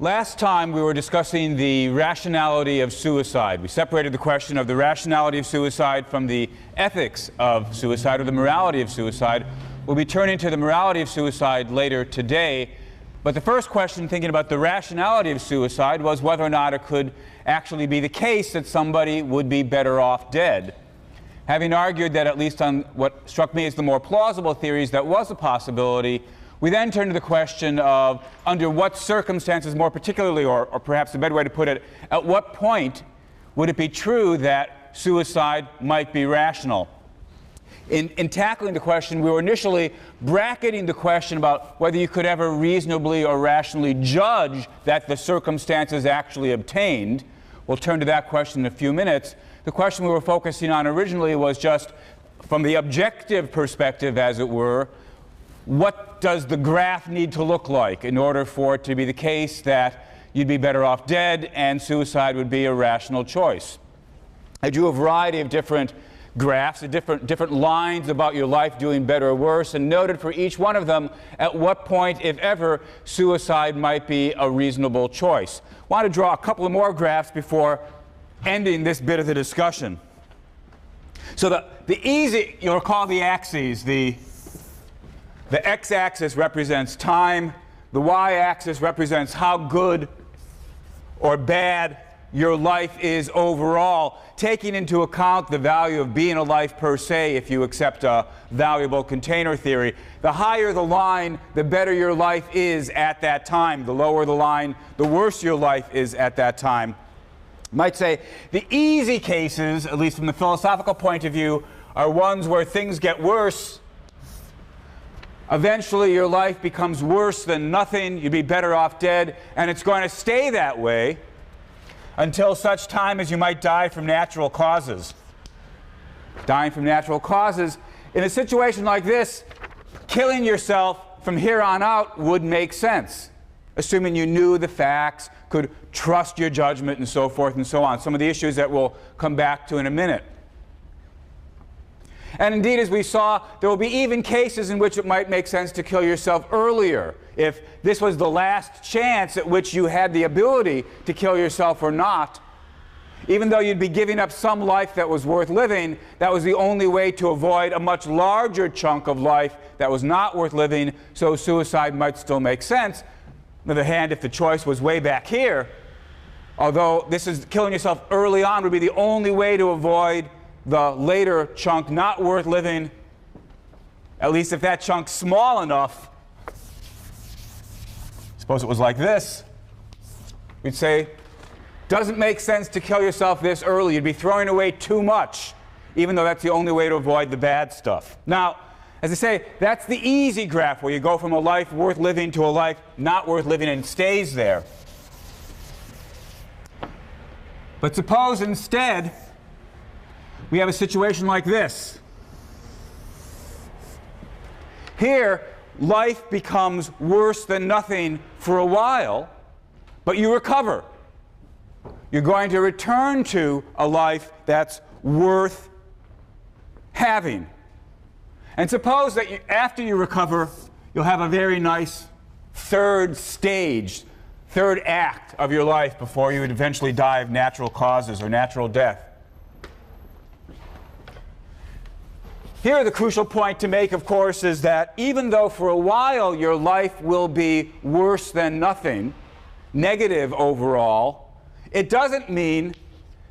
Last time we were discussing the rationality of suicide. We separated the question of the rationality of suicide from the ethics of suicide, or the morality of suicide. We'll be turning to the morality of suicide later today. But the first question, thinking about the rationality of suicide, was whether or not it could actually be the case that somebody would be better off dead. Having argued that, at least on what struck me as the more plausible theories, that was a possibility, we then turned to the question of under what circumstances, more particularly, or perhaps a better way to put it, at what point would it be true that suicide might be rational? In tackling the question, we were initially bracketing the question about whether you could ever reasonably or rationally judge that the circumstances actually obtained. We'll turn to that question in a few minutes. The question we were focusing on originally was just from the objective perspective, as it were, what does the graph need to look like in order for it to be the case that you'd be better off dead and suicide would be a rational choice? I drew a variety of different graphs, different lines about your life doing better or worse, and noted for each one of them at what point, if ever, suicide might be a reasonable choice. I want to draw a couple of more graphs before ending this bit of the discussion. So you'll recall the axes. The x-axis represents time. The y-axis represents how good or bad your life is overall, taking into account the value of being alive per se if you accept a valuable container theory. The higher the line, the better your life is at that time. The lower the line, the worse your life is at that time. I might say the easy cases, at least from the philosophical point of view, are ones where things get worse. Eventually your life becomes worse than nothing. You'd be better off dead, and it's going to stay that way until such time as you might die from natural causes. Dying from natural causes. In a situation like this, killing yourself from here on out would make sense, assuming you knew the facts, could trust your judgment, and so forth and so on. Some of the issues that we'll come back to in a minute. And indeed, as we saw, there will be even cases in which it might make sense to kill yourself earlier. If this was the last chance at which you had the ability to kill yourself or not, even though you'd be giving up some life that was worth living, that was the only way to avoid a much larger chunk of life that was not worth living, so suicide might still make sense. On the other hand, if the choice was way back here, although killing yourself early on would be the only way to avoid the later chunk not worth living, at least if that chunk's small enough. Suppose it was like this. We'd say, doesn't make sense to kill yourself this early. You'd be throwing away too much, even though that's the only way to avoid the bad stuff. Now, as I say, that's the easy graph where you go from a life worth living to a life not worth living and it stays there. But suppose instead we have a situation like this. Here, life becomes worse than nothing for a while, but you recover. You're going to return to a life that's worth having. And suppose that after you recover, you'll have a very nice third stage, third act of your life before you would eventually die of natural causes or natural death. Here, the crucial point to make, of course, is that even though for a while your life will be worse than nothing, negative overall, it doesn't mean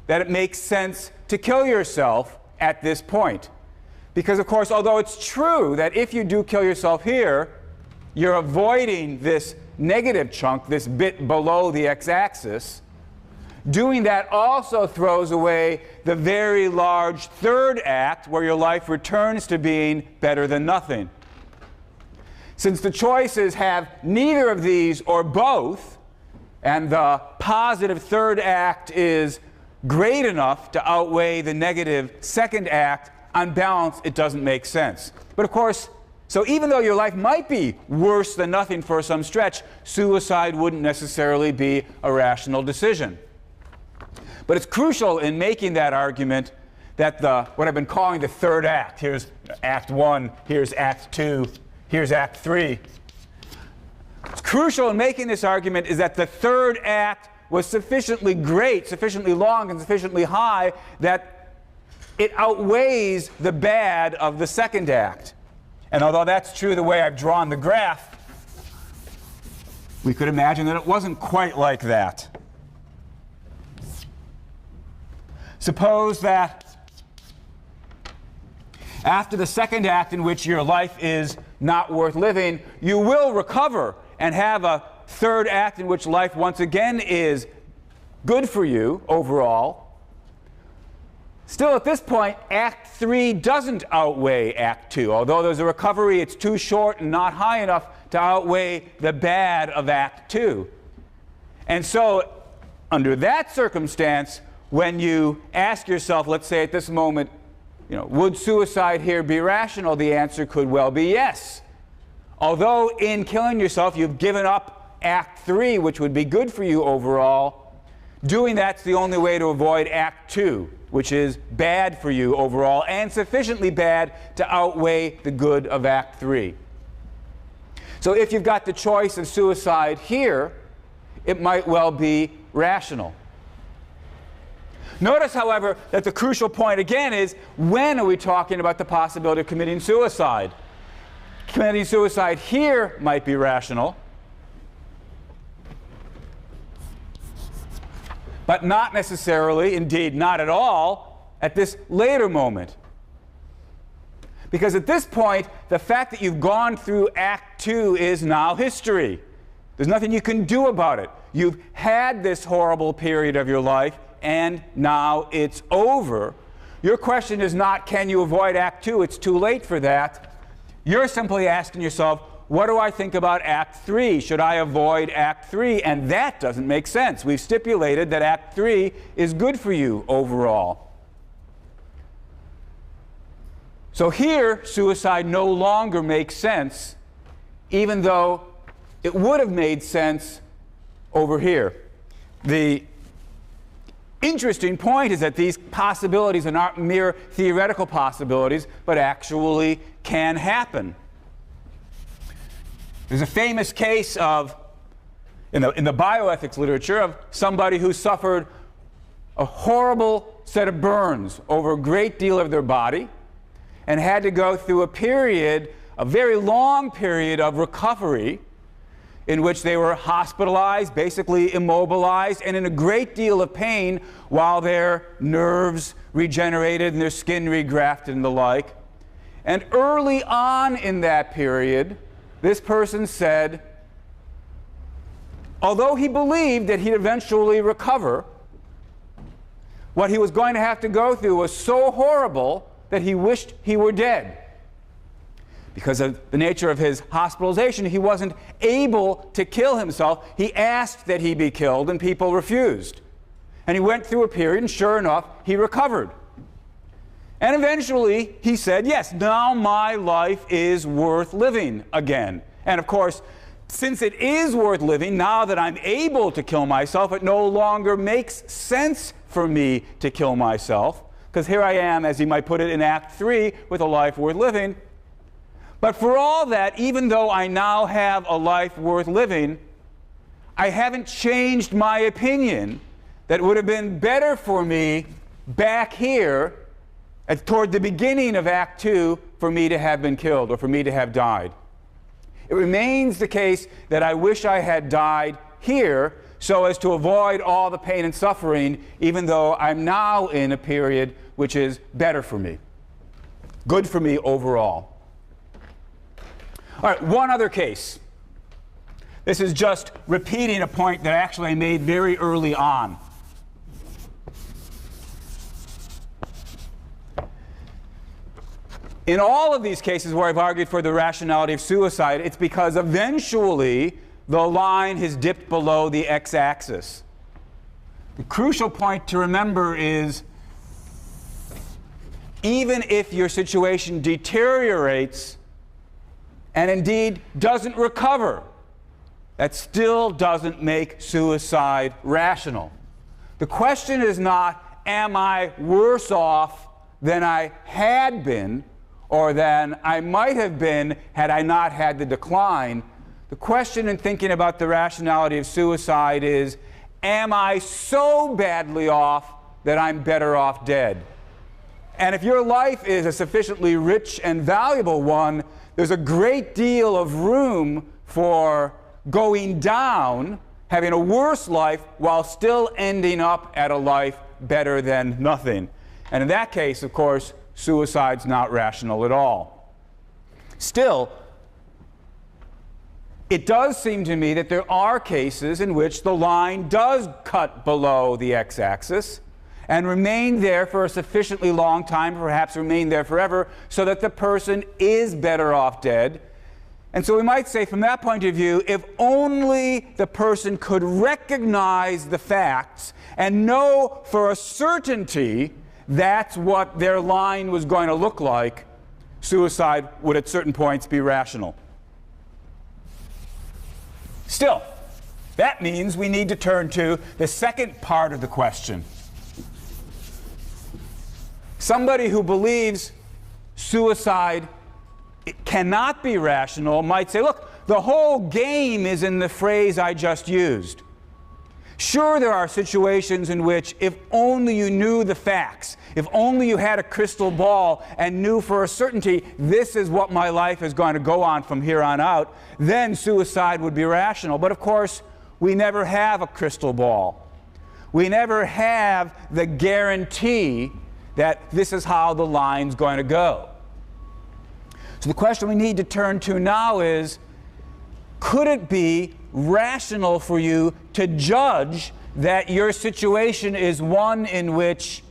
that it makes sense to kill yourself at this point. Because, of course, although it's true that if you do kill yourself here, you're avoiding this negative chunk, this bit below the x-axis, doing that also throws away the very large third act where your life returns to being better than nothing. Since the choices have neither of these or both, and the positive third act is great enough to outweigh the negative second act, on balance, it doesn't make sense. But of course, so even though your life might be worse than nothing for some stretch, suicide wouldn't necessarily be a rational decision. But it's crucial in making that argument that what I've been calling the third act, here's Act 1, here's Act 2, here's Act 3. It's crucial in making this argument is that the third act was sufficiently great, sufficiently long, and sufficiently high that it outweighs the bad of the second act. And although that's true the way I've drawn the graph, we could imagine that it wasn't quite like that. Suppose that after the second act, in which your life is not worth living, you will recover and have a third act in which life once again is good for you overall. Still, at this point, Act 3 doesn't outweigh Act 2. Although there's a recovery, it's too short and not high enough to outweigh the bad of Act 2. And so, under that circumstance, when you ask yourself, let's say at this moment, would suicide here be rational? The answer could well be yes. Although in killing yourself, you've given up Act 3, which would be good for you overall, doing that's the only way to avoid Act 2, which is bad for you overall, and sufficiently bad to outweigh the good of Act 3. So if you've got the choice of suicide here, it might well be rational. Notice, however, that the crucial point again is, when are we talking about the possibility of committing suicide? Committing suicide here might be rational, but not necessarily, indeed not at all, at this later moment. Because at this point, the fact that you've gone through Act 2 is now history. There's nothing you can do about it. You've had this horrible period of your life, and now it's over. Your question is not, can you avoid Act 2? It's too late for that. You're simply asking yourself, what do I think about Act 3? Should I avoid Act 3? And that doesn't make sense. We've stipulated that Act 3 is good for you overall. So here, suicide no longer makes sense, even though it would have made sense over here. The interesting point is that these possibilities are not mere theoretical possibilities, but actually can happen. There's a famous case of, in the bioethics literature, of somebody who suffered a horrible set of burns over a great deal of their body and had to go through a very long period of recovery, in which they were hospitalized, basically immobilized, and in a great deal of pain while their nerves regenerated and their skin regrafted and the like. And early on in that period, this person said, although he believed that he'd eventually recover, what he was going to have to go through was so horrible that he wished he were dead. Because of the nature of his hospitalization, he wasn't able to kill himself. He asked that he be killed, and people refused. And he went through a period, and sure enough, he recovered. And eventually, he said, yes, now my life is worth living again. And of course, since it is worth living, now that I'm able to kill myself, it no longer makes sense for me to kill myself. Because here I am, as he might put it, in Act 3, with a life worth living. But for all that, even though I now have a life worth living, I haven't changed my opinion that it would have been better for me back here, toward the beginning of Act 2, for me to have been killed or for me to have died. It remains the case that I wish I had died here so as to avoid all the pain and suffering, even though I'm now in a period which is better for me, good for me overall. All right, one other case. This is just repeating a point that actually I made very early on. In all of these cases where I've argued for the rationality of suicide, it's because eventually the line has dipped below the x-axis. The crucial point to remember is, even if your situation deteriorates and indeed doesn't recover, that still doesn't make suicide rational. The question is not, am I worse off than I had been or than I might have been had I not had the decline? The question in thinking about the rationality of suicide is, am I so badly off that I'm better off dead? And if your life is a sufficiently rich and valuable one, there's a great deal of room for going down, having a worse life, while still ending up at a life better than nothing. And in that case, of course, suicide's not rational at all. Still, it does seem to me that there are cases in which the line does cut below the x-axis and remain there for a sufficiently long time, perhaps remain there forever, so that the person is better off dead. And so we might say, from that point of view, if only the person could recognize the facts and know for a certainty that's what their line was going to look like, suicide would at certain points be rational. Still, that means we need to turn to the second part of the question. Somebody who believes suicide cannot be rational might say, look, the whole game is in the phrase I just used. Sure, there are situations in which if only you knew the facts, if only you had a crystal ball and knew for a certainty this is what my life is going to go on from here on out, then suicide would be rational. But of course, we never have a crystal ball. We never have the guarantee that this is how the line's going to go. So the question we need to turn to now is, could it be rational for you to judge that your situation is one in which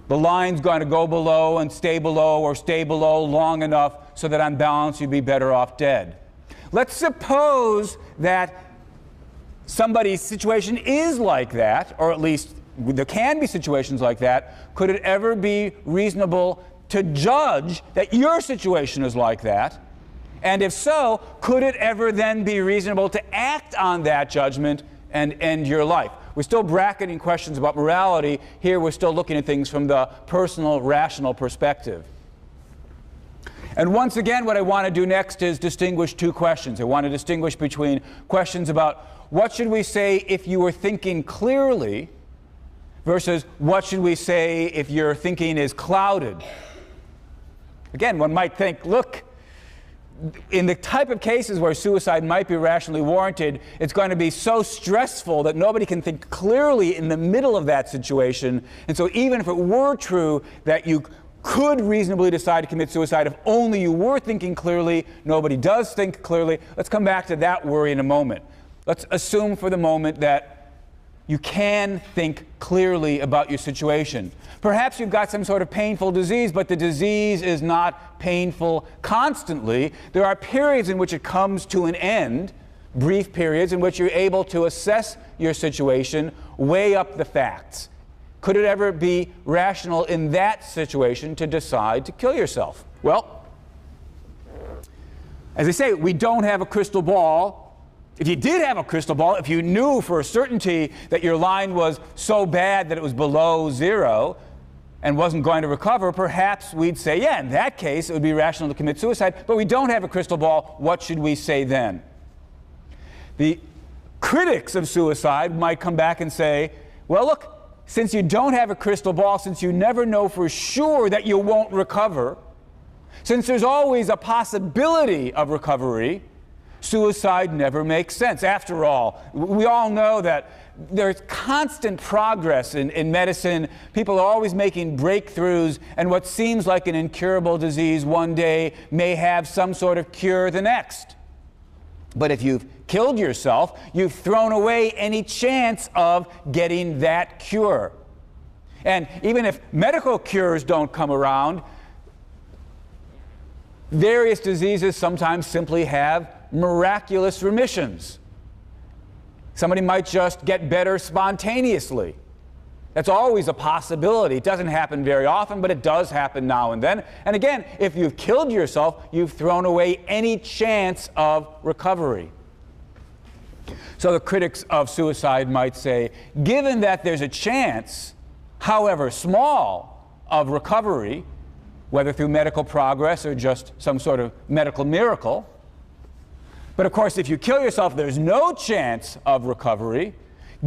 the line's going to go below and stay below or stay below long enough so that on balance you'd be better off dead? Let's suppose that somebody's situation is like that, or at least there can be situations like that. Could it ever be reasonable to judge that your situation is like that? And if so, could it ever then be reasonable to act on that judgment and end your life? We're still bracketing questions about morality. Here we're still looking at things from the personal, rational perspective. And once again, what I want to do next is distinguish two questions. I want to distinguish between questions about what should we say if you were thinking clearly versus what should we say if your thinking is clouded. Again, one might think, look, in the type of cases where suicide might be rationally warranted, it's going to be so stressful that nobody can think clearly in the middle of that situation. And so even if it were true that you could reasonably decide to commit suicide if only you were thinking clearly, nobody does think clearly. Let's come back to that worry in a moment. Let's assume for the moment that you can think clearly about your situation. Perhaps you've got some sort of painful disease, but the disease is not painful constantly. There are periods in which it comes to an end, brief periods in which you're able to assess your situation, weigh up the facts. Could it ever be rational in that situation to decide to kill yourself? Well, as I say, we don't have a crystal ball. If you did have a crystal ball, if you knew for a certainty that your line was so bad that it was below zero and wasn't going to recover, perhaps we'd say, yeah, in that case, it would be rational to commit suicide. But we don't have a crystal ball. What should we say then? The critics of suicide might come back and say, well, look, since you don't have a crystal ball, since you never know for sure that you won't recover, since there's always a possibility of recovery, suicide never makes sense. After all, we all know that there's constant progress in medicine. People are always making breakthroughs, and what seems like an incurable disease one day may have some sort of cure the next. But if you've killed yourself, you've thrown away any chance of getting that cure. And even if medical cures don't come around, various diseases sometimes simply have miraculous remissions. Somebody might just get better spontaneously. That's always a possibility. It doesn't happen very often, but it does happen now and then. And again, if you've killed yourself, you've thrown away any chance of recovery. So the critics of suicide might say, given that there's a chance, however small, of recovery, whether through medical progress or just some sort of medical miracle, But of course, if you kill yourself, there's no chance of recovery.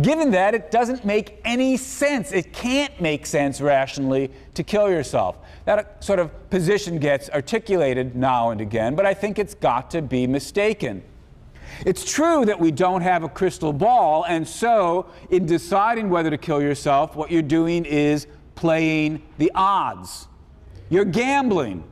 Given that, it doesn't make any sense. It can't make sense rationally to kill yourself. That sort of position gets articulated now and again, but I think it's got to be mistaken. It's true that we don't have a crystal ball, and so in deciding whether to kill yourself, what you're doing is playing the odds. You're gambling.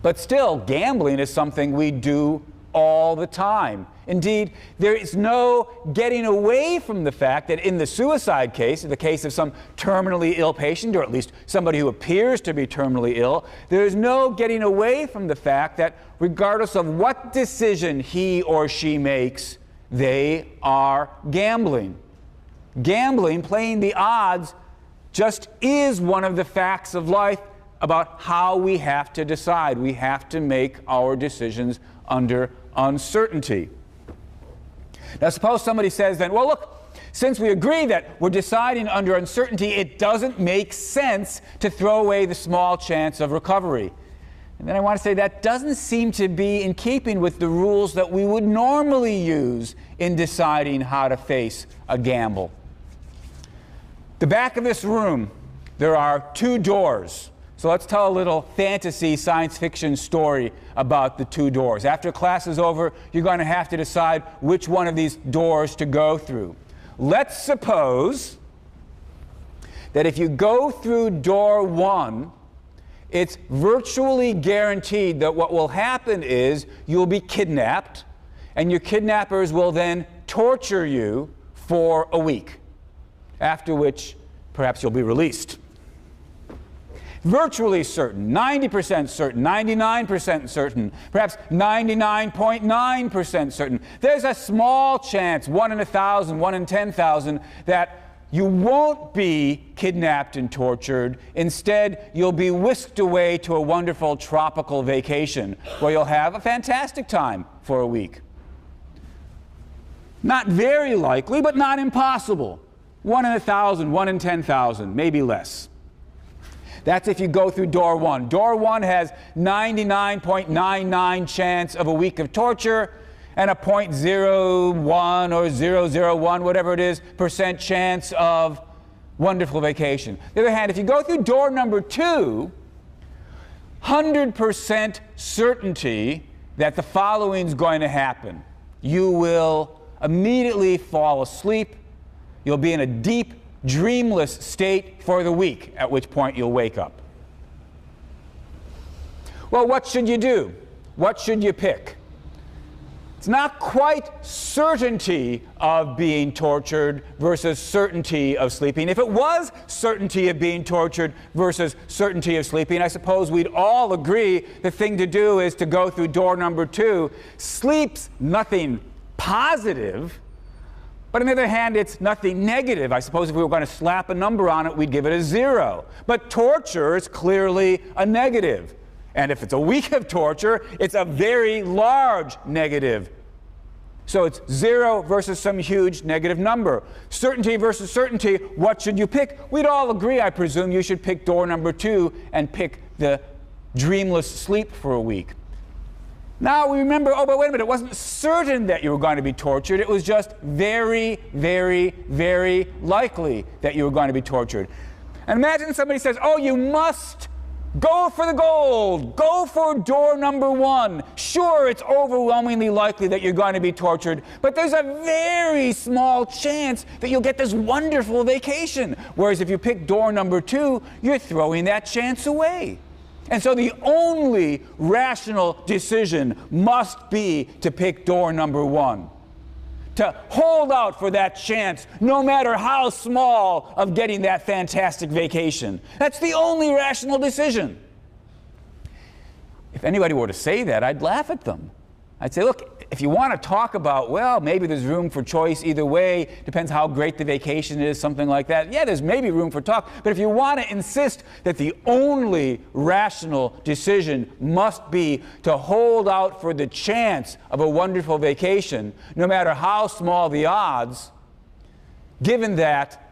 But still, gambling is something we do all the time. Indeed, there is no getting away from the fact that in the suicide case, in the case of some terminally ill patient, or at least somebody who appears to be terminally ill, there is no getting away from the fact that regardless of what decision he or she makes, they are gambling. Gambling, playing the odds, just is one of the facts of life about how we have to decide. We have to make our decisions under uncertainty. Now, suppose somebody says then, well, look, since we agree that we're deciding under uncertainty, it doesn't make sense to throw away the small chance of recovery. And then I want to say that doesn't seem to be in keeping with the rules that we would normally use in deciding how to face a gamble. The back of this room, there are two doors. So let's tell a little fantasy science fiction story about the two doors. After class is over, you're going to have to decide which one of these doors to go through. Let's suppose that if you go through door 1, it's virtually guaranteed that what will happen is you'll be kidnapped, and your kidnappers will then torture you for a week, after which perhaps you'll be released. Virtually certain, 90% certain, 99% certain, perhaps 99.9% certain. There's a small chance, 1 in 1,000, 1 in 10,000, that you won't be kidnapped and tortured. Instead, you'll be whisked away to a wonderful tropical vacation where you'll have a fantastic time for a week. Not very likely, but not impossible. 1 in 1,000, 1 in 10,000, maybe less. That's if you go through door 1. Door 1 has 99.99 chance of a week of torture and a 0.01 or 001, whatever it is, % chance of wonderful vacation. On the other hand, if you go through door number 2, 100% certainty that the following is going to happen. You will immediately fall asleep. You'll be in a deep, dreamless state for the week, at which point you'll wake up. Well, what should you do? What should you pick? It's not quite certainty of being tortured versus certainty of sleeping. If it was certainty of being tortured versus certainty of sleeping, I suppose we'd all agree the thing to do is to go through door number 2. Sleep's nothing positive, but on the other hand, it's nothing negative. I suppose if we were going to slap a number on it, we'd give it a 0. But torture is clearly a negative. And if it's a week of torture, it's a very large negative. So it's 0 versus some huge negative number. Certainty versus certainty, what should you pick? We'd all agree, I presume, you should pick door number 2 and pick the dreamless sleep for a week. Now we remember, oh, but wait a minute, it wasn't certain that you were going to be tortured. It was just very, very, very likely that you were going to be tortured. And imagine somebody says, oh, you must go for the gold. Go for door number 1. Sure, it's overwhelmingly likely that you're going to be tortured, but there's a very small chance that you'll get this wonderful vacation. Whereas if you pick door number 2, you're throwing that chance away. And so the only rational decision must be to pick door number 1. To hold out for that chance, no matter how small, of getting that fantastic vacation. That's the only rational decision. If anybody were to say that, I'd laugh at them. I'd say, look, if you want to talk about, well, maybe there's room for choice either way, depends how great the vacation is, something like that. Yeah, there's maybe room for talk. But if you want to insist that the only rational decision must be to hold out for the chance of a wonderful vacation, no matter how small the odds, given that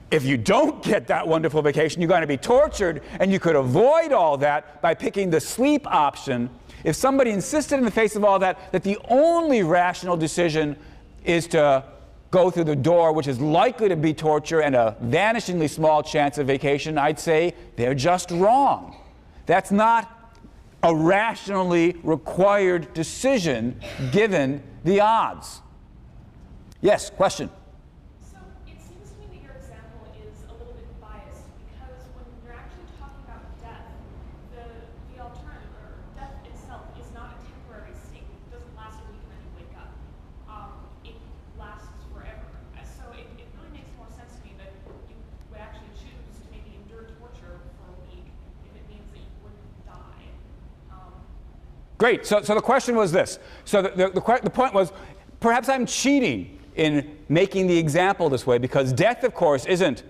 If you don't get that wonderful vacation, you're going to be tortured, and you could avoid all that by picking the sleep option. If somebody insisted in the face of all that, that the only rational decision is to go through the door, which is likely to be torture and a vanishingly small chance of vacation, I'd say they're just wrong. That's not a rationally required decision given the odds. Yes, question? So it seems to me that your example is a little bit biased, because when you're actually talking about death, the alternative, or death itself, is not a temporary state. It doesn't last a week and then you wake up. It lasts forever. So it really makes more sense to me that you would actually choose to maybe endure torture for a week if it means that you wouldn't die. Great. So the question was this. So the point was, perhaps I'm cheating in making the example this way, because death, of course, isn't.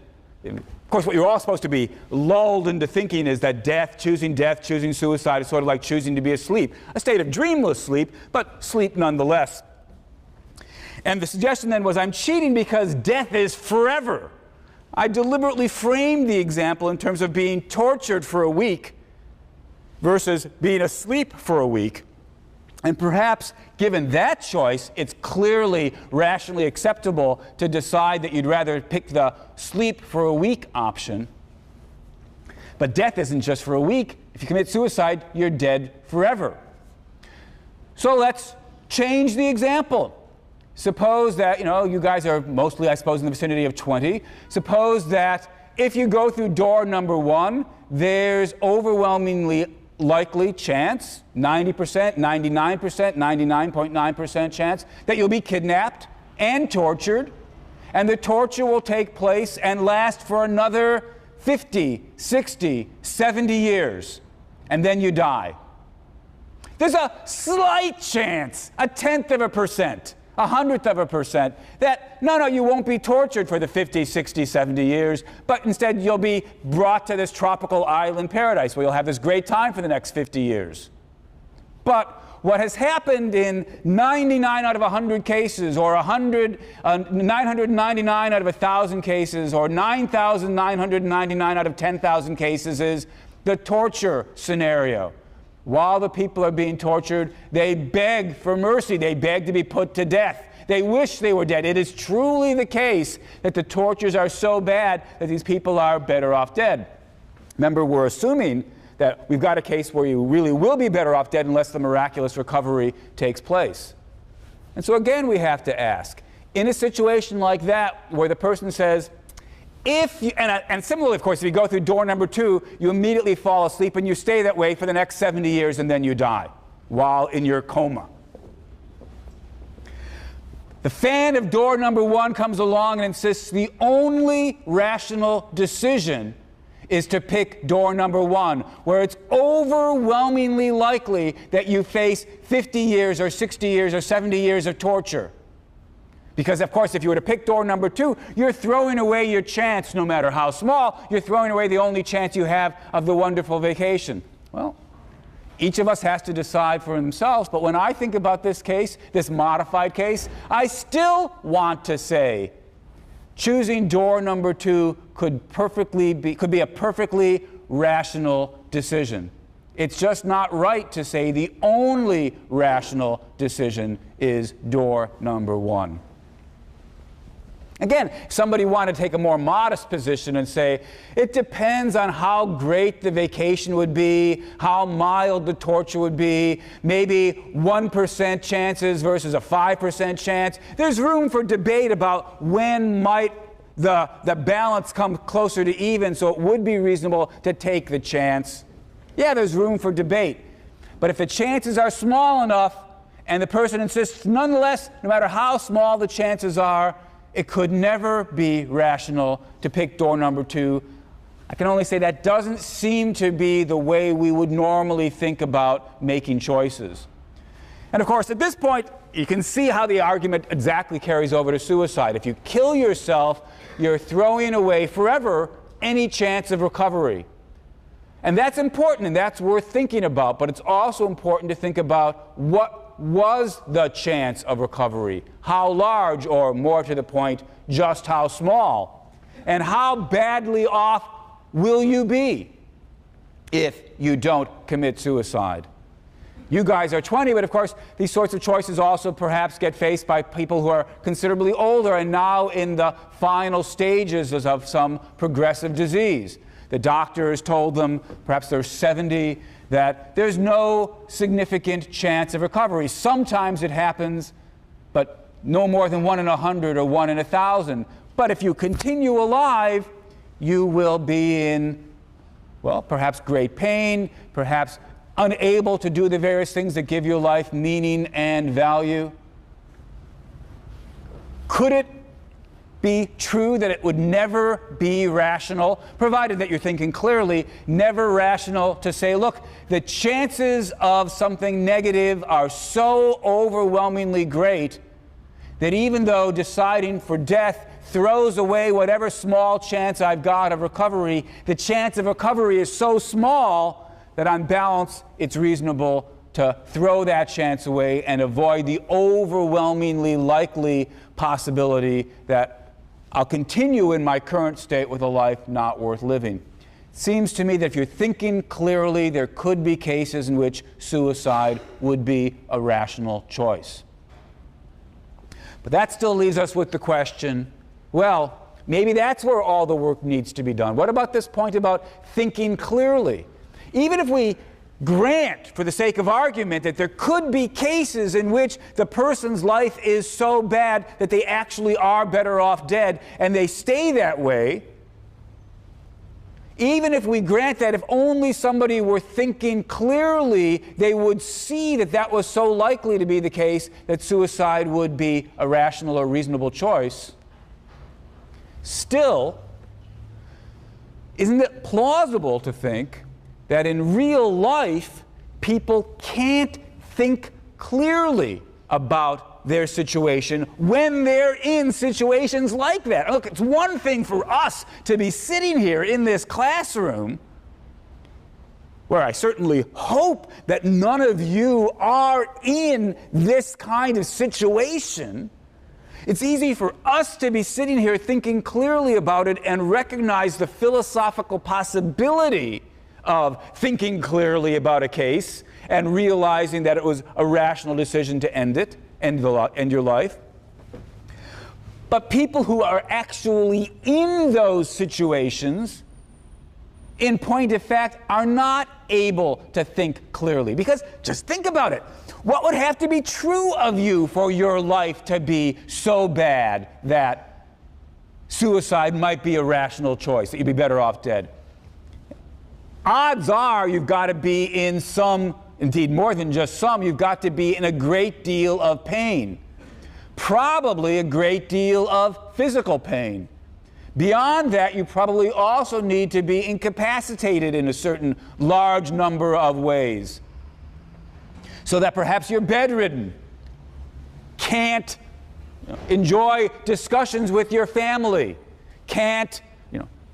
Of course, what you're all supposed to be lulled into thinking is that choosing suicide is sort of like choosing to be asleep. A state of dreamless sleep, but sleep nonetheless. And the suggestion then was, I'm cheating because death is forever. I deliberately framed the example in terms of being tortured for a week versus being asleep for a week. And perhaps, given that choice, it's clearly rationally acceptable to decide that you'd rather pick the sleep for a week option. But death isn't just for a week. If you commit suicide, you're dead forever. So let's change the example. Suppose that, you guys are mostly, I suppose, in the vicinity of 20. Suppose that if you go through door number 1, there's overwhelmingly likely chance, 90%, 99%, 99.9% chance that you'll be kidnapped and tortured, and the torture will take place and last for another 50, 60, 70 years, and then you die. There's a slight chance, 0.1%, 0.01%, that no, you won't be tortured for the 50, 60, 70 years, but instead you'll be brought to this tropical island paradise where you'll have this great time for the next 50 years. But what has happened in 99 out of 100 cases, or 999 out of 1,000 cases, or 9,999 out of 10,000 cases is the torture scenario. While the people are being tortured, they beg for mercy. They beg to be put to death. They wish they were dead. It is truly the case that the tortures are so bad that these people are better off dead. Remember, we're assuming that we've got a case where you really will be better off dead unless the miraculous recovery takes place. And so again, we have to ask, in a situation like that where the person says, and similarly, of course, if you go through door number 2, you immediately fall asleep and you stay that way for the next 70 years and then you die while in your coma. The fan of door number 1 comes along and insists the only rational decision is to pick door number 1, where it's overwhelmingly likely that you face 50 years or 60 years or 70 years of torture. Because, of course, if you were to pick door number 2, you're throwing away your chance, no matter how small. You're throwing away the only chance you have of the wonderful vacation. Well, each of us has to decide for themselves. But when I think about this case, this modified case, I still want to say choosing door number 2 could be a perfectly rational decision. It's just not right to say the only rational decision is door number 1. Again, somebody want to take a more modest position and say, it depends on how great the vacation would be, how mild the torture would be, maybe 1% chances versus a 5% chance. There's room for debate about when might the balance come closer to even, so it would be reasonable to take the chance. Yeah, there's room for debate. But if the chances are small enough and the person insists nonetheless, no matter how small the chances are, it could never be rational to pick door number 2. I can only say that doesn't seem to be the way we would normally think about making choices. And of course, at this point, you can see how the argument exactly carries over to suicide. If you kill yourself, you're throwing away forever any chance of recovery. And that's important, and that's worth thinking about, but it's also important to think about what was the chance of recovery? How large, or more to the point, just how small? And how badly off will you be if you don't commit suicide? You guys are 20, but of course, these sorts of choices also perhaps get faced by people who are considerably older and now in the final stages of some progressive disease. The doctors told them, perhaps they're 70, that there's no significant chance of recovery. Sometimes it happens, but no more than 1 in 100 or 1 in 1,000. But if you continue alive, you will be in, well, perhaps great pain, perhaps unable to do the various things that give your life meaning and value. Could it be true that it would never be rational, provided that you're thinking clearly, never rational to say, look, the chances of something negative are so overwhelmingly great that even though deciding for death throws away whatever small chance I've got of recovery, the chance of recovery is so small that on balance, it's reasonable to throw that chance away and avoid the overwhelmingly likely possibility that I'll continue in my current state with a life not worth living. It seems to me that if you're thinking clearly, there could be cases in which suicide would be a rational choice. But that still leaves us with the question, well, maybe that's where all the work needs to be done. What about this point about thinking clearly? Even if we grant, for the sake of argument, that there could be cases in which the person's life is so bad that they actually are better off dead, and they stay that way, even if we grant that if only somebody were thinking clearly, they would see that that was so likely to be the case that suicide would be a rational or reasonable choice, still, isn't it plausible to think that in real life, people can't think clearly about their situation when they're in situations like that? Look, it's one thing for us to be sitting here in this classroom, where I certainly hope that none of you are in this kind of situation. It's easy for us to be sitting here thinking clearly about it and recognize the philosophical possibility of thinking clearly about a case and realizing that it was a rational decision to end your life. But people who are actually in those situations, in point of fact, are not able to think clearly. Because just think about it. What would have to be true of you for your life to be so bad that suicide might be a rational choice, that you'd be better off dead? Odds are you've got to be in some, indeed more than just some, you've got to be in a great deal of pain. Probably a great deal of physical pain. Beyond that, you probably also need to be incapacitated in a certain large number of ways. So that perhaps you're bedridden, can't enjoy discussions with your family, can't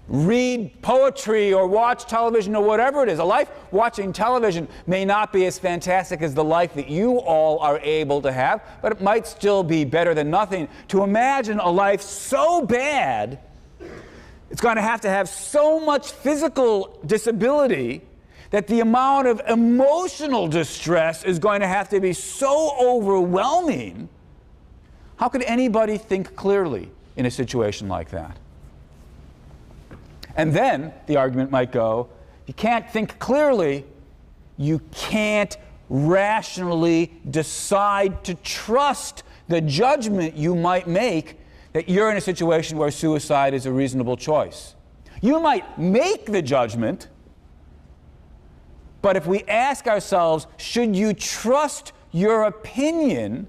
read poetry or watch television or whatever it is. A life watching television may not be as fantastic as the life that you all are able to have, but it might still be better than nothing. To imagine a life so bad, it's going to have so much physical disability that the amount of emotional distress is going to have to be so overwhelming. How could anybody think clearly in a situation like that? And then the argument might go, you can't think clearly, you can't rationally decide to trust the judgment you might make that you're in a situation where suicide is a reasonable choice. You might make the judgment, but if we ask ourselves, should you trust your opinion?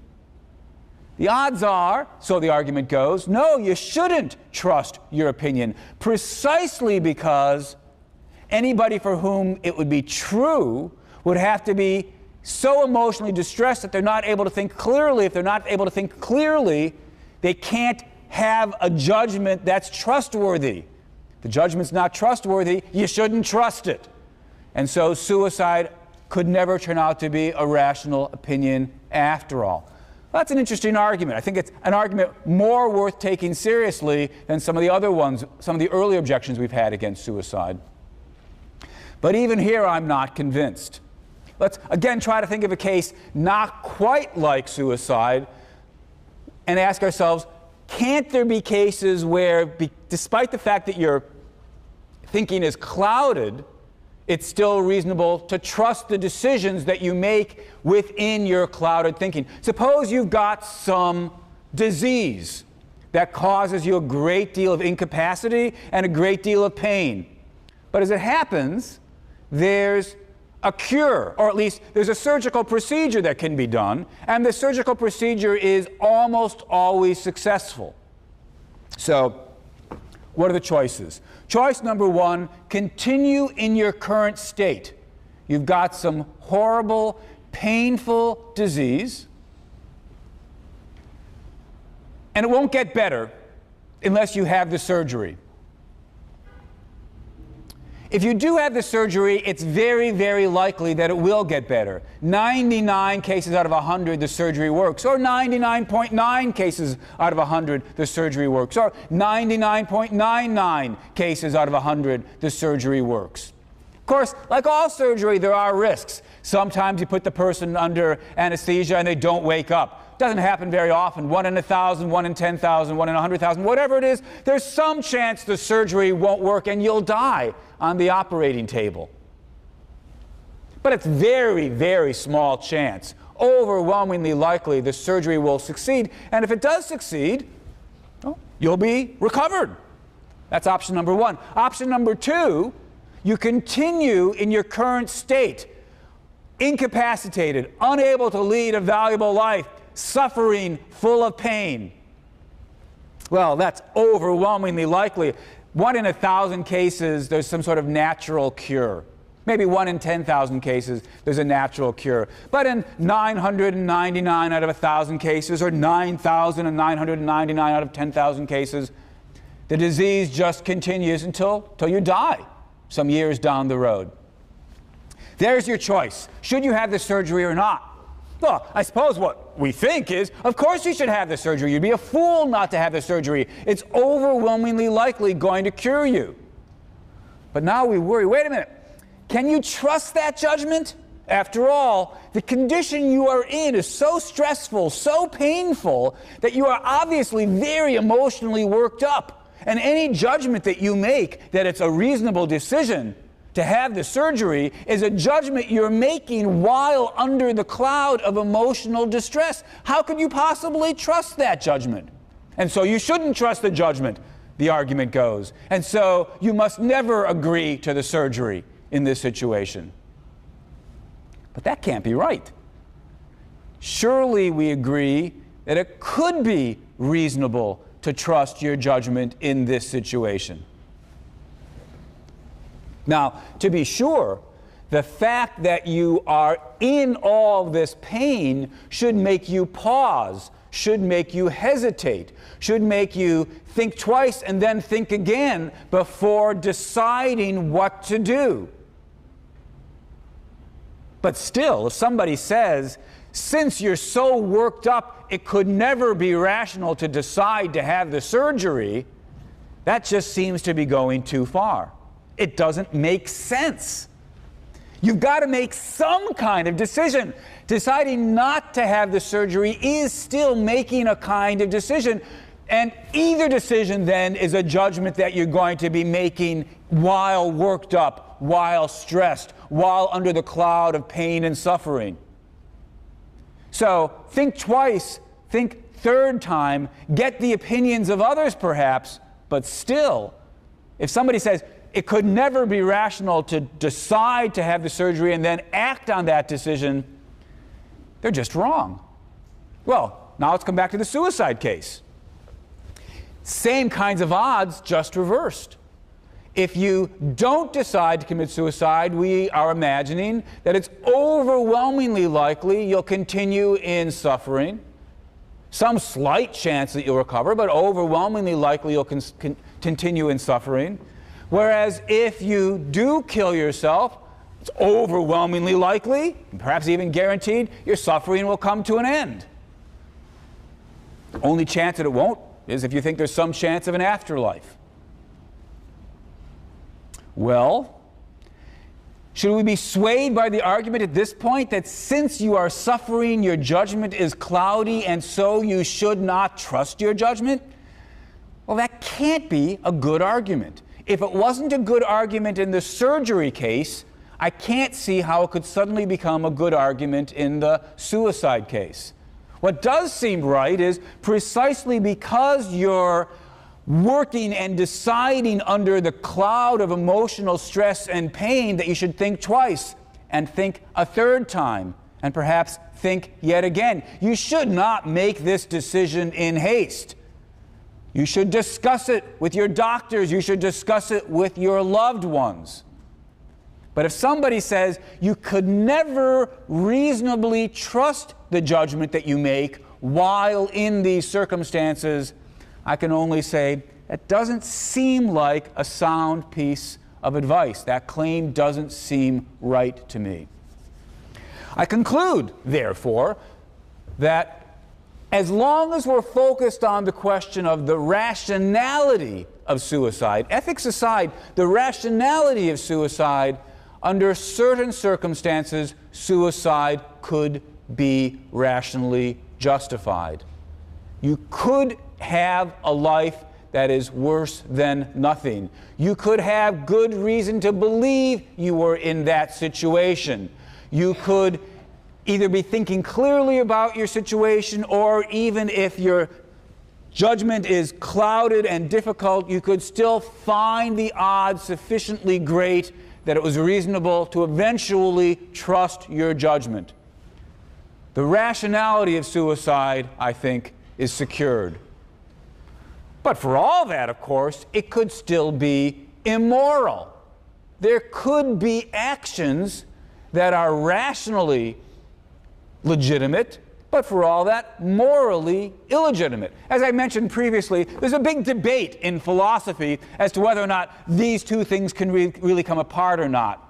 The odds are, so the argument goes, no, you shouldn't trust your opinion, precisely because anybody for whom it would be true would have to be so emotionally distressed that they're not able to think clearly. If they're not able to think clearly, they can't have a judgment that's trustworthy. If the judgment's not trustworthy, you shouldn't trust it. And so suicide could never turn out to be a rational opinion after all. That's an interesting argument. I think it's an argument more worth taking seriously than some of the other ones, some of the early objections we've had against suicide. But even here, I'm not convinced. Let's again try to think of a case not quite like suicide and ask ourselves, can't there be cases where, despite the fact that your thinking is clouded, it's still reasonable to trust the decisions that you make within your clouded thinking? Suppose you've got some disease that causes you a great deal of incapacity and a great deal of pain. But as it happens, there's a cure, or at least there's a surgical procedure that can be done, and the surgical procedure is almost always successful. So, what are the choices? Choice number one, continue in your current state. You've got some horrible, painful disease, and it won't get better unless you have the surgery. If you do have the surgery, it's very, very likely that it will get better. 99 cases out of 100, the surgery works. Or 99.9 cases out of 100, the surgery works. Or 99.99 cases out of 100, the surgery works. Of course, like all surgery, there are risks. Sometimes you put the person under anesthesia and they don't wake up. Doesn't happen very often. 1 in 1,000, 1 in 10,000, 1 in 100,000, whatever it is, there's some chance the surgery won't work and you'll die on the operating table. But it's very, very small chance. Overwhelmingly likely the surgery will succeed. And if it does succeed, well, you'll be recovered. That's option number one. Option number two, you continue in your current state, incapacitated, unable to lead a valuable life, suffering, full of pain. Well, that's overwhelmingly likely. 1 in 1,000 cases, there's some sort of natural cure. Maybe 1 in 10,000 cases, there's a natural cure. But in 999 out of 1,000 cases, or 9,999 out of 10,000 cases, the disease just continues until you die some years down the road. There's your choice. Should you have the surgery or not? Well, I suppose what we think is, of course you should have the surgery. You'd be a fool not to have the surgery. It's overwhelmingly likely going to cure you. But now we worry, wait a minute, can you trust that judgment? After all, the condition you are in is so stressful, so painful, that you are obviously very emotionally worked up. And any judgment that you make that it's a reasonable decision to have the surgery is a judgment you're making while under the cloud of emotional distress. How could you possibly trust that judgment? And so you shouldn't trust the judgment, the argument goes. And so you must never agree to the surgery in this situation. But that can't be right. Surely we agree that it could be reasonable to trust your judgment in this situation. Now, to be sure, the fact that you are in all this pain should make you pause, should make you hesitate, should make you think twice and then think again before deciding what to do. But still, if somebody says, since you're so worked up, it could never be rational to decide to have the surgery, that just seems to be going too far. It doesn't make sense. You've got to make some kind of decision. Deciding not to have the surgery is still making a kind of decision. And either decision then is a judgment that you're going to be making while worked up, while stressed, while under the cloud of pain and suffering. So think twice, think third time, get the opinions of others perhaps, but still, if somebody says, it could never be rational to decide to have the surgery and then act on that decision, they're just wrong. Well, now let's come back to the suicide case. Same kinds of odds, just reversed. If you don't decide to commit suicide, we are imagining that it's overwhelmingly likely you'll continue in suffering. Some slight chance that you'll recover, but overwhelmingly likely you'll continue in suffering. Whereas if you do kill yourself, it's overwhelmingly likely, perhaps even guaranteed, your suffering will come to an end. Only chance that it won't is if you think there's some chance of an afterlife. Well, should we be swayed by the argument at this point that since you are suffering, your judgment is cloudy, and so you should not trust your judgment? Well, that can't be a good argument. If it wasn't a good argument in the surgery case, I can't see how it could suddenly become a good argument in the suicide case. What does seem right is precisely because you're working and deciding under the cloud of emotional stress and pain that you should think twice and think a third time and perhaps think yet again. You should not make this decision in haste. You should discuss it with your doctors. You should discuss it with your loved ones. But if somebody says you could never reasonably trust the judgment that you make while in these circumstances, I can only say that doesn't seem like a sound piece of advice. That claim doesn't seem right to me. I conclude, therefore, that as long as we're focused on the question of the rationality of suicide, ethics aside, the rationality of suicide, under certain circumstances, suicide could be rationally justified. You could have a life that is worse than nothing. You could have good reason to believe you were in that situation. You could either be thinking clearly about your situation, or even if your judgment is clouded and difficult, you could still find the odds sufficiently great that it was reasonable to eventually trust your judgment. The rationality of suicide, I think, is secured. But for all that, of course, it could still be immoral. There could be actions that are rationally legitimate, but for all that, morally illegitimate. As I mentioned previously, there's a big debate in philosophy as to whether or not these two things can really come apart or not.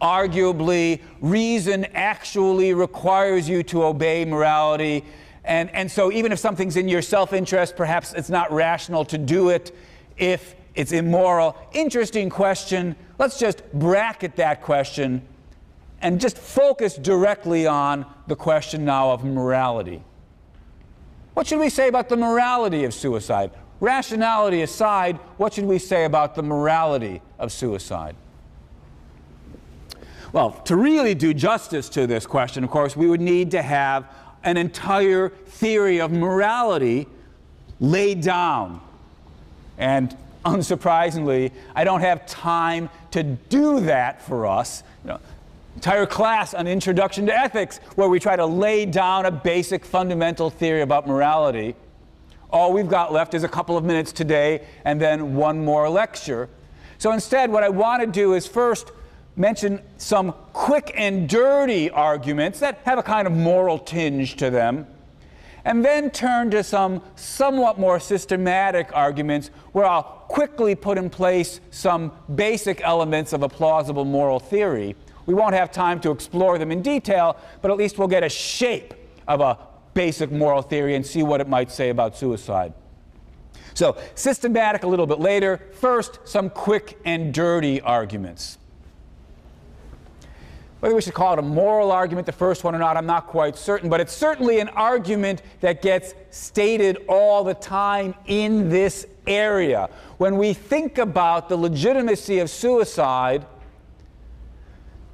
Arguably, reason actually requires you to obey morality, and so even if something's in your self-interest, perhaps it's not rational to do it if it's immoral. Interesting question. Let's just bracket that question and just focus directly on the question now of morality. What should we say about the morality of suicide? Rationality aside, what should we say about the morality of suicide? Well, to really do justice to this question, of course, we would need to have an entire theory of morality laid down. And unsurprisingly, I don't have time to do that for us. Entire class on Introduction to Ethics where we try to lay down a basic fundamental theory about morality. All we've got left is a couple of minutes today and then one more lecture. So instead, what I want to do is first mention some quick and dirty arguments that have a kind of moral tinge to them, and then turn to some somewhat more systematic arguments where I'll quickly put in place some basic elements of a plausible moral theory. We won't have time to explore them in detail, but at least we'll get a shape of a basic moral theory and see what it might say about suicide. So, systematic a little bit later. First, some quick and dirty arguments. Whether we should call it a moral argument, the first one or not, I'm not quite certain, but it's certainly an argument that gets stated all the time in this area. When we think about the legitimacy of suicide,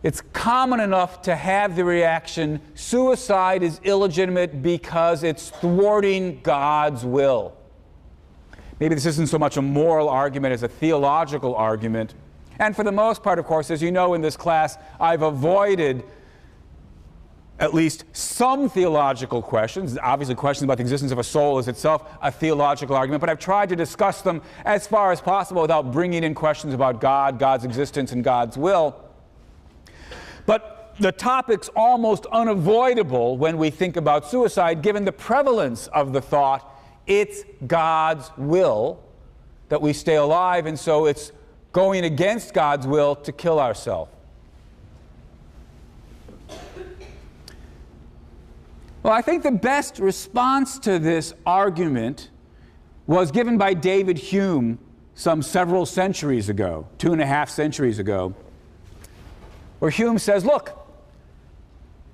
it's common enough to have the reaction, suicide is illegitimate because it's thwarting God's will. Maybe this isn't so much a moral argument as a theological argument. And for the most part, of course, as you know in this class, I've avoided at least some theological questions. Obviously, questions about the existence of a soul is itself a theological argument, but I've tried to discuss them as far as possible without bringing in questions about God, God's existence, and God's will. But the topic's almost unavoidable when we think about suicide, given the prevalence of the thought, it's God's will that we stay alive, and so it's going against God's will to kill ourselves. Well, I think the best response to this argument was given by David Hume some several centuries ago, 2.5 centuries ago, where Hume says, look,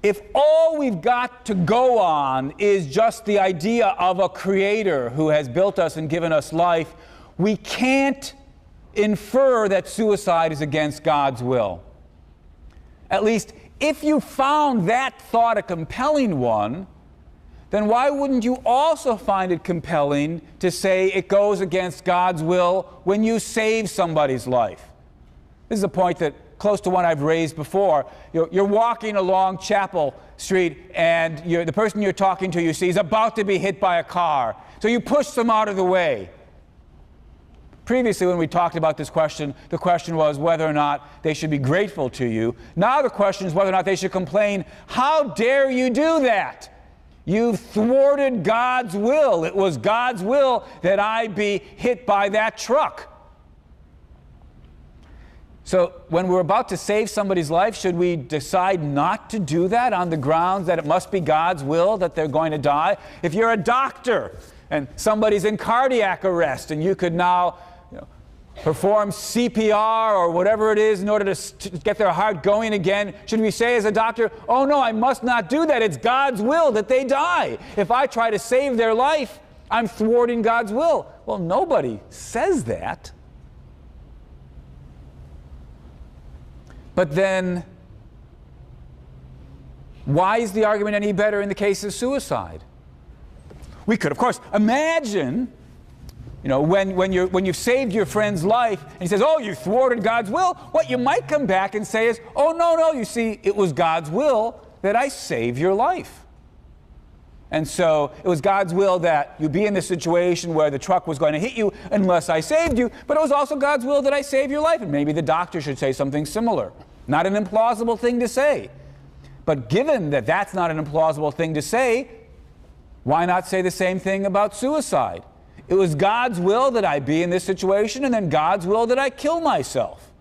if all we've got to go on is just the idea of a creator who has built us and given us life, we can't infer that suicide is against God's will. At least, if you found that thought a compelling one, then why wouldn't you also find it compelling to say it goes against God's will when you save somebody's life? This is a point that close to one I've raised before. You're walking along Chapel Street, and the person you're talking to, you see, is about to be hit by a car. So you push them out of the way. Previously, when we talked about this question, the question was whether or not they should be grateful to you. Now the question is whether or not they should complain, how dare you do that? You've thwarted God's will. It was God's will that I be hit by that truck. So when we're about to save somebody's life, should we decide not to do that on the grounds that it must be God's will that they're going to die? If you're a doctor and somebody's in cardiac arrest and you could now perform CPR or whatever it is in order to get their heart going again, should we say as a doctor, oh no, I must not do that. It's God's will that they die. If I try to save their life, I'm thwarting God's will. Well, nobody says that. But then, why is the argument any better in the case of suicide? We could, of course, imagine, when you've saved your friend's life, and he says, oh, you thwarted God's will, what you might come back and say is, oh, no, you see, it was God's will that I save your life. And so it was God's will that you be in this situation where the truck was going to hit you unless I saved you, but it was also God's will that I save your life. And maybe the doctor should say something similar. Not an implausible thing to say. But given that that's not an implausible thing to say, why not say the same thing about suicide? It was God's will that I be in this situation, and then God's will that I kill myself.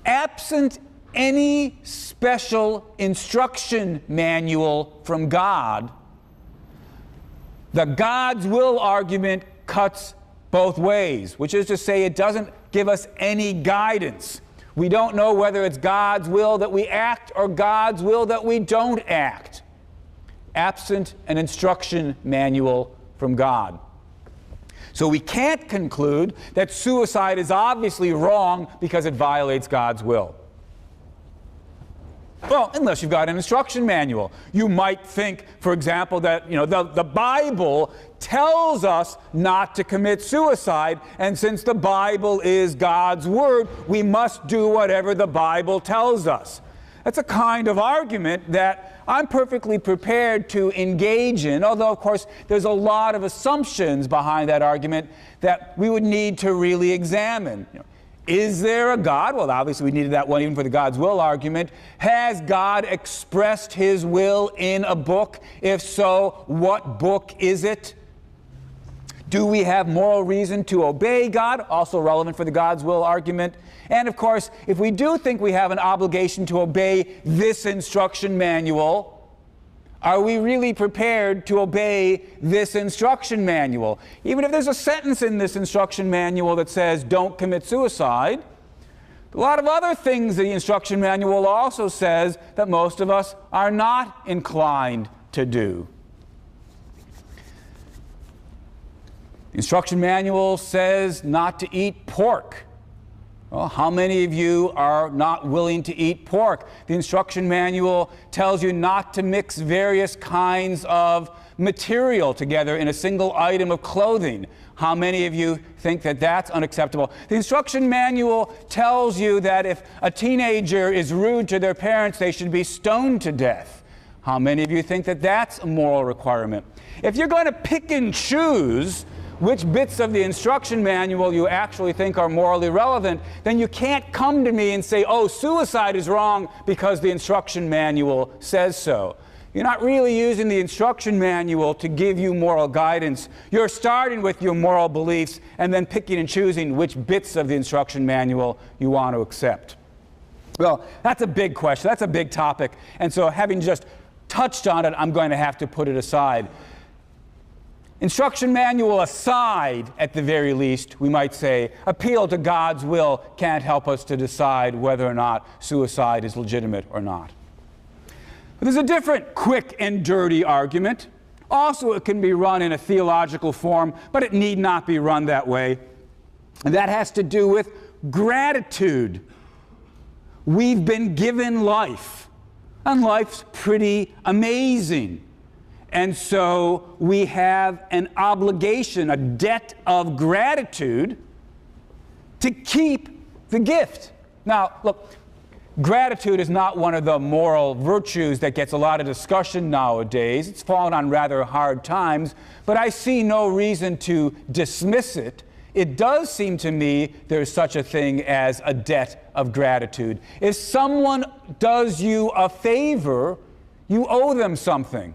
Absent any special instruction manual from God, the God's will argument cuts both ways, which is to say it doesn't give us any guidance. We don't know whether it's God's will that we act or God's will that we don't act, absent an instruction manual from God. So we can't conclude that suicide is obviously wrong because it violates God's will. Well, unless you've got an instruction manual. You might think, for example, that the Bible tells us not to commit suicide, and since the Bible is God's Word, we must do whatever the Bible tells us. That's a kind of argument that I'm perfectly prepared to engage in, although, of course, there's a lot of assumptions behind that argument that we would need to really examine. Is there a God? Well, obviously we needed that one even for the God's will argument. Has God expressed His will in a book? If so, what book is it? Do we have moral reason to obey God? Also relevant for the God's will argument. And of course, if we do think we have an obligation to obey this instruction manual, are we really prepared to obey this instruction manual? Even if there's a sentence in this instruction manual that says, don't commit suicide, a lot of other things the instruction manual also says that most of us are not inclined to do. The instruction manual says not to eat pork. Well, how many of you are not willing to eat pork? The instruction manual tells you not to mix various kinds of material together in a single item of clothing. How many of you think that that's unacceptable? The instruction manual tells you that if a teenager is rude to their parents, they should be stoned to death. How many of you think that that's a moral requirement? If you're going to pick and choose which bits of the instruction manual you actually think are morally relevant, then you can't come to me and say, oh, suicide is wrong because the instruction manual says so. You're not really using the instruction manual to give you moral guidance. You're starting with your moral beliefs and then picking and choosing which bits of the instruction manual you want to accept. Well, that's a big question. That's a big topic. And so having just touched on it, I'm going to have to put it aside. Instruction manual aside, at the very least, we might say, appeal to God's will can't help us to decide whether or not suicide is legitimate or not. But there's a different quick and dirty argument. Also, it can be run in a theological form, but it need not be run that way. And that has to do with gratitude. We've been given life, and life's pretty amazing. And so we have an obligation, a debt of gratitude to keep the gift. Now, look, gratitude is not one of the moral virtues that gets a lot of discussion nowadays. It's fallen on rather hard times, but I see no reason to dismiss it. It does seem to me there's such a thing as a debt of gratitude. If someone does you a favor, you owe them something.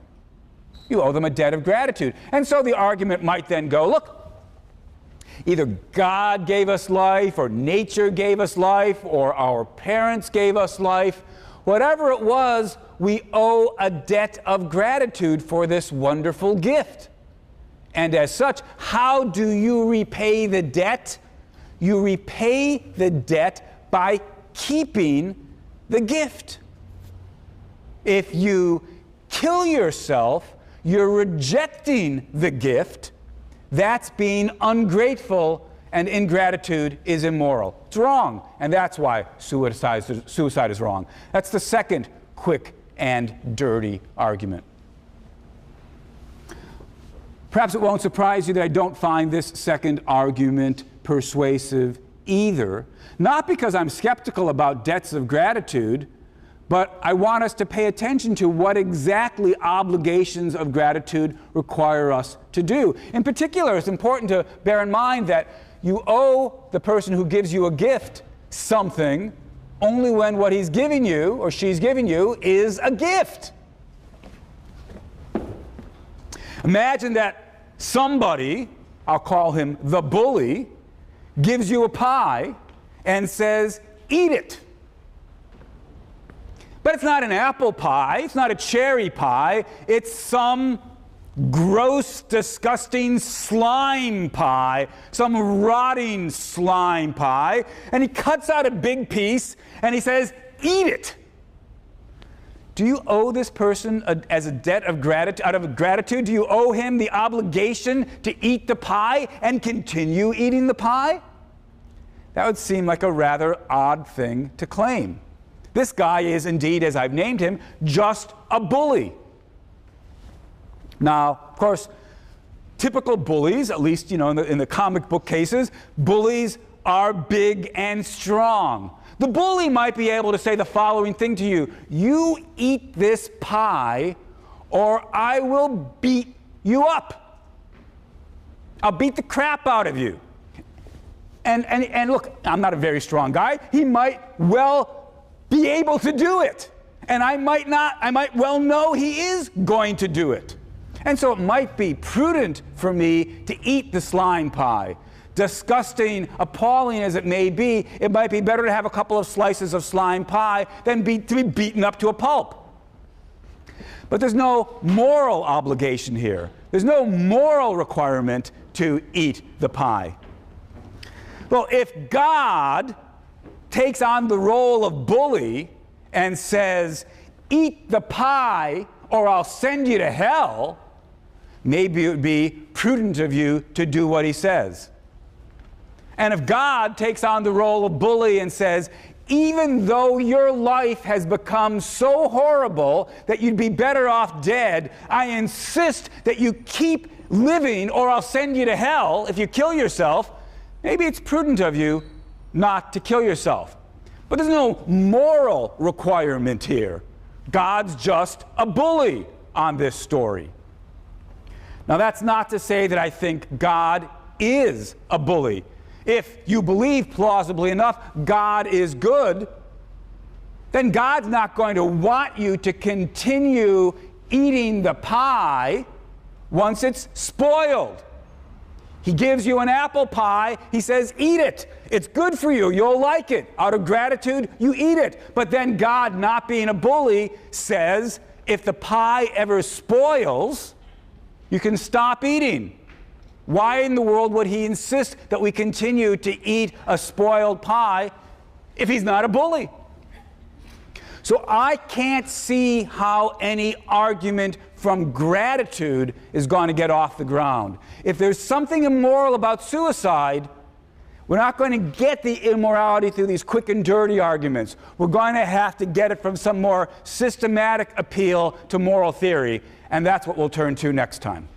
You owe them a debt of gratitude. And so the argument might then go, look, either God gave us life, or nature gave us life, or our parents gave us life. Whatever it was, we owe a debt of gratitude for this wonderful gift. And as such, how do you repay the debt? You repay the debt by keeping the gift. If you kill yourself, you're rejecting the gift. That's being ungrateful, and ingratitude is immoral. It's wrong, and that's why suicide is wrong. That's the second quick and dirty argument. Perhaps it won't surprise you that I don't find this second argument persuasive either. Not because I'm skeptical about debts of gratitude, but I want us to pay attention to what exactly obligations of gratitude require us to do. In particular, it's important to bear in mind that you owe the person who gives you a gift something only when what he's giving you or she's giving you is a gift. Imagine that somebody, I'll call him the bully, gives you a pie and says, "Eat it." But it's not an apple pie, it's not a cherry pie, it's some gross, disgusting slime pie, some rotting slime pie, and he cuts out a big piece and he says, "Eat it." Do you owe this person as a debt of gratitude, out of gratitude, do you owe him the obligation to eat the pie and continue eating the pie? That would seem like a rather odd thing to claim. This guy is indeed, as I've named him, just a bully. Now, of course, typical bullies, at least in the comic book cases, bullies are big and strong. The bully might be able to say the following thing to you: "You eat this pie or I will beat you up. I'll beat the crap out of you." And look, I'm not a very strong guy. He might well be able to do it. And I might not. I might well know he is going to do it. And so it might be prudent for me to eat the slime pie. Disgusting, appalling as it may be, it might be better to have a couple of slices of slime pie than to be beaten up to a pulp. But there's no moral obligation here. There's no moral requirement to eat the pie. Well, if God takes on the role of bully and says, "Eat the pie or I'll send you to hell," maybe it would be prudent of you to do what he says. And if God takes on the role of bully and says, "Even though your life has become so horrible that you'd be better off dead, I insist that you keep living or I'll send you to hell if you kill yourself," maybe it's prudent of you not to kill yourself. But there's no moral requirement here. God's just a bully on this story. Now, that's not to say that I think God is a bully. If you believe plausibly enough God is good, then God's not going to want you to continue eating the pie once it's spoiled. He gives you an apple pie. He says, "Eat it. It's good for you. You'll like it." Out of gratitude, you eat it. But then God, not being a bully, says, if the pie ever spoils, you can stop eating. Why in the world would he insist that we continue to eat a spoiled pie if he's not a bully? So I can't see how any argument from gratitude is going to get off the ground. If there's something immoral about suicide, we're not going to get the immorality through these quick and dirty arguments. We're going to have to get it from some more systematic appeal to moral theory, and that's what we'll turn to next time.